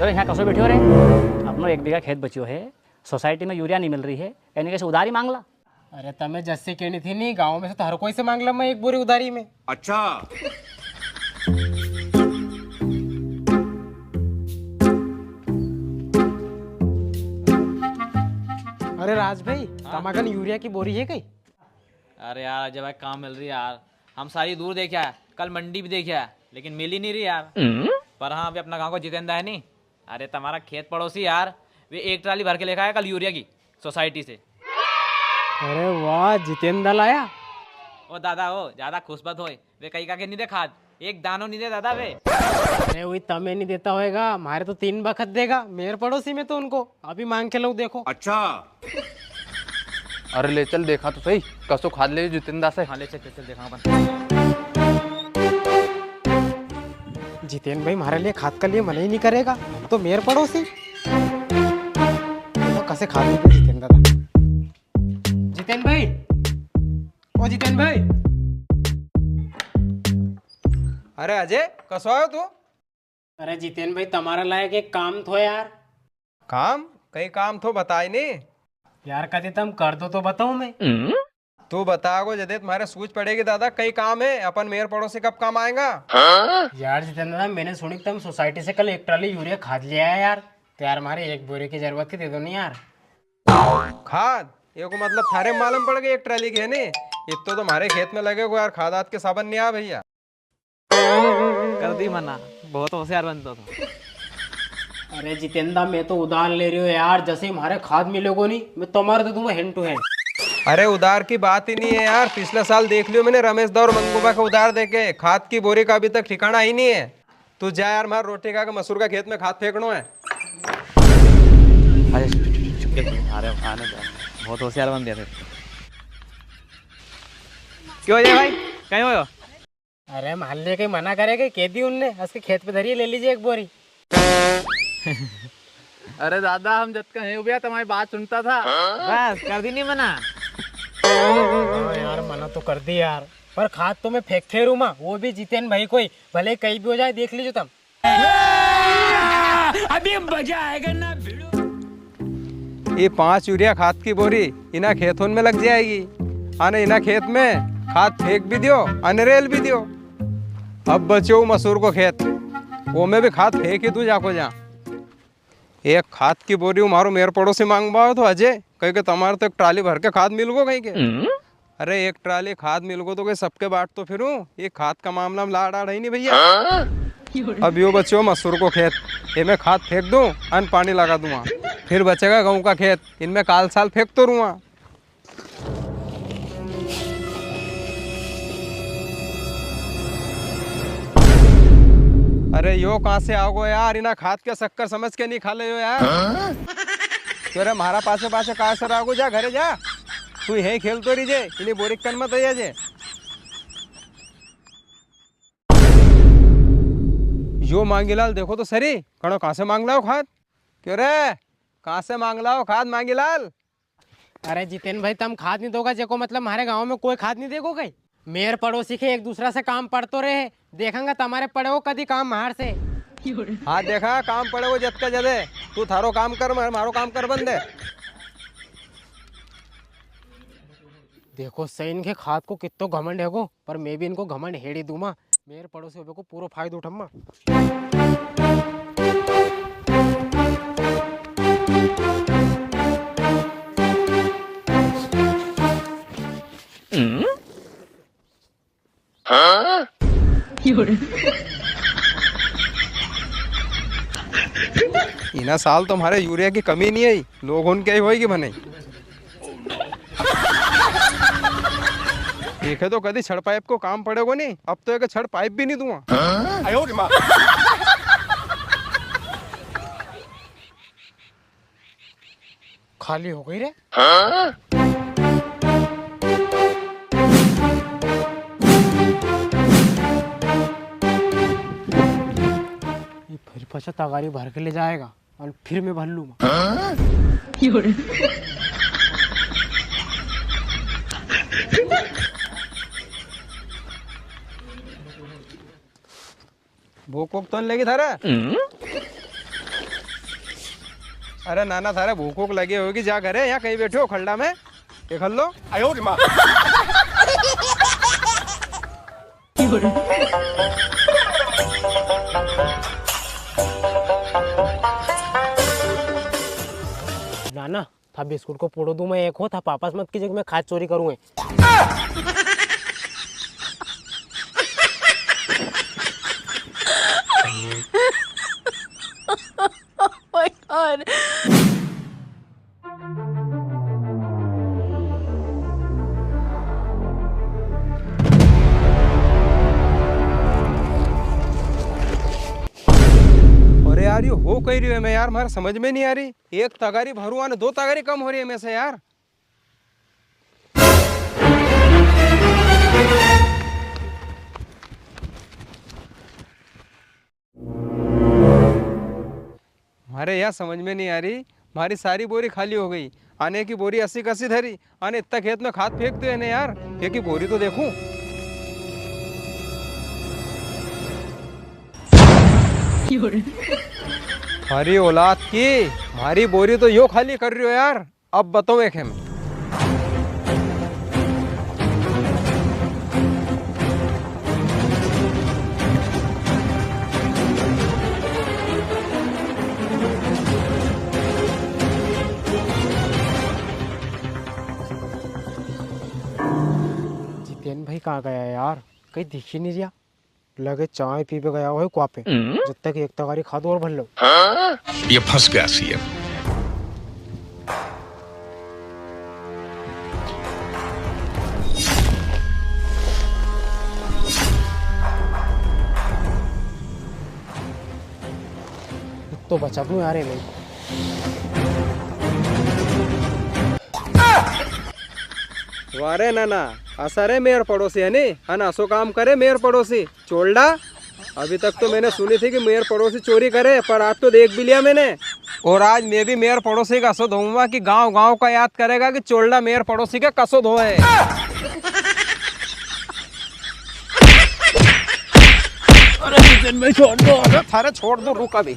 तो यहाँ कसो बैठो रे, अपनो 1 बीघा खेत बच्यो है, सोसाइटी में यूरिया नहीं मिल रही है, यानी कैसे उधारी मांग ला। अरे तमें जस्सी कहनी थी नहीं, गाँव में से तो हर कोई से मांग ला मैं 1 बोरी उधारी में। अच्छा। अरे राज भाई, तमाकन यूरिया की बोरी है कहीं? अरे यार अजय भाई काम मिल रही है यार, हम सारी दूर देखे है, कल मंडी भी देखे है, लेकिन मिल ही नहीं रही यार। पर हाँ अभी अपना गांव को जितेंद्र है नहीं, अरे तुम्हारा खेत पड़ोसी यार, वे 1 ट्राली भर के लेकर आया कल यूरिया की सोसाइटी से। अरे वाह, जितेंद्र लाया। ओ दादा हो ज्यादा खुश मत होए, वे कहीं का के नहीं दे खाद, 1 दानो नहीं दे दादा वे। अरे वही तमें नहीं देता होएगा, हमारे तो 3 बखत देगा, मेरे पड़ोसी में तो उनको अभी मांग के लो देखो। अच्छा। अरे ले चल देखा तो सही, कसो खाद ले जितेंद्र से। हाँ ले चल चल देखा अपन। जितेंद्र भाई हमारे लिए खाद का लिए मना ही नहीं करेगा, हम तो मेरे पड़ोसी तो कैसे खाद नहीं दे जितेंद्र दादा। जितेंद्र भाई, ओ जितेंद्र भाई। अरे अजय कसो आयो तू? अरे जितेंद्र भाई तुम्हारा लायक एक काम थो यार। काम? कई काम तो बताई नहीं यार कदे तुम कर दो तो बताऊं मैं। तू बताओ जदे तुम्हारे सूझ पड़ेगी दादा, कई काम है अपन मेयर पड़ोसी कब काम आएगा? यार जितेंद्र भाई मैंने सुनी तुम सोसाइटी से कल 1 ट्राली यूरिया खाद ले आया यार, तो यार हमारे 1 बोरी की जरूरत थी, दे दो नहीं यार। खाद? ये को मतलब थारे मालूम पड़ गई 1 ट्राली के है नी? इतो तो हमारे खेत में लगे को यार, खादात के साबन नहीं आ भैया। कर दी मना, बहुत होशियार बनता था। अरे जितेंद्र मैं तो उधार ले रही हूँ यार, जैसे हमारे खाद मिलेगो नहीं मैं तुम्हारे दे दूंगा हैंड टू हैंड। अरे उधार की बात ही नहीं है यार, पिछले साल देख लियो मैंने रमेश दा और मंगूबा का उधार देके, खाद की बोरी का अभी तक ठिकाना ही नहीं है। तू जा यार, मार रोटी का मसूर का खेत में खाद फेंकनो है। अरे अरे आने दो, बहुत होशियार बन दिया थे। क्यों अजय भाई कहीं हो? अरे मोहल्ले के मना करेगा, कह दी उनने उसके खेत पे धरिए, ले लीजिए 1 बोरी। अरे दादा हम जब कहीं हो गया तुम्हारी बात सुनता था। बस कर दी नहीं मना। हाँ यार मना तो कर दी यार, पर खाद तो मैं फेंकते रहूँ माँ, वो भी जितेंद्र भाई कोई, भले कहीं भी हो जाए देख लीजिए तुम। अभी मजा आएगा ना भिड़ो। ये 5 यूरिया खाद की बोरी इना खेतों में लग जाएगी, आने इना खेत में खाद फेंक भी दियो, अनरेल भी दियो। अब बचो मसूर को खेत, वो में भी खाद फेंक ही तू जाको जा। 1 खाद की बोरी मारो मेरे पड़ोसी मांगवाओ तो अजय कहीं के तुम्हारे तो 1 ट्राली भर के खाद मिल गो कहीं के। अरे 1 ट्राली खाद मिल गो तो कहीं सबके बाट तो फिर ये खाद का मामला में लाड़ आड़ है नहीं भैया। अब यो बच्चों मसूर को खेत, ये मैं खाद फेंक दूं, अन्न पानी लगा दूंगा, फिर बचेगा गेहूं का खेत, इनमें काल साल फेंक तो रूँगा। अरे यो कहाँ से आओगे यार, इना खाद के शक्कर समझ के नहीं खा ले हो यार। क्यों रे मारा पासे पासे कहाँ से आओगे, जा घरे जा, तू यही खेल तो रही जे, इन्हीं बोरी कन मत आइए जे। यो मांगीलाल देखो तो सरी, कणो कहाँ से मांग लाओ खाद? क्यों रे कहाँ से मांग लाओ खाद मांगीलाल? अरे जितेंद्र भाई तुम खाद नहीं दोगा जेको मतलब हमारे गाँव में कोई खाद नहीं देगो कहीं। मेरे पड़ोसी के एक दूसरा से काम पड़तो रहे, देखेंगे तुम्हारे पड़े हो कभी काम मार से। हाँ देखा काम पड़े वो जद का जदे, तू थारो काम कर मारो काम कर बंदे। देखो सही इनके खाद को कितो घमंड है गो, पर मैं भी इनको घमंड हेड़ी दूंगा, मेरे पड़ोसी होवे को पूरा फायदा उठम्मा। इना साल तुम्हारे यूरिया की कमी नहीं आई, लोग उनके ही होएगी बने। देखे तो कभी छड़ पाइप को काम पड़ेगा नहीं, अब तो एक छड़ पाइप भी नहीं दूंगा। खाली हो गई रे। ये फिर पचा तगारी भर के ले जाएगा और फिर मैं भर लूंगा। भूख वोक तो नहीं लगी थारा? अरे नाना थारे भूख वूख लगी होगी, जा घरे, यहाँ कहीं बैठे हो खल्डा में, ये खल लो। नाना था बिस्कुट को फोड़ो दूं मैं एक हो था, पापस मत कीजिए कि मैं खाद चोरी करूँगा। अरे यार ये हो कही रही है मैं यार, मारे समझ में नहीं आ रही। एक तगारी भरू आने 2 तगारी कम हो रही है में से यार। हमारे यहाँ समझ में नहीं आ रही, हमारी सारी बोरी खाली हो गई, आने की बोरी 80 80 धरी, आने इतना खेत में खाद फेंक दो इन्हें यार, एक ही बोरी तो देखूं। हमारी औलाद की हमारी बोरी तो यो खाली कर रही हो यार, अब बताओ एक है मैं। जितेन भाई कहाँ गया यार, कहीं दिख ही नहीं रहा। लगे चाय पी पे गया हो कुआ पे, जब तक एक तगारी खाद और भर लो। ये फंस गया सीएम। तो बचा दूं यार नहीं। वारे नाना असरे मेयर पड़ोसी है नी, असो काम करे मेयर पड़ोसी चोल्डा। अभी तक तो मैंने सुनी थी कि मेयर पड़ोसी चोरी करे, पर आज तो देख भी लिया मैंने। और आज मैं भी मेयर पड़ोसी का कसो धोऊंगा कि गांव गांव का याद करेगा कि चोल्डा मेयर पड़ोसी के कसो धोए। छोड़ दो, थारे छोड़ दो, रुक अभी।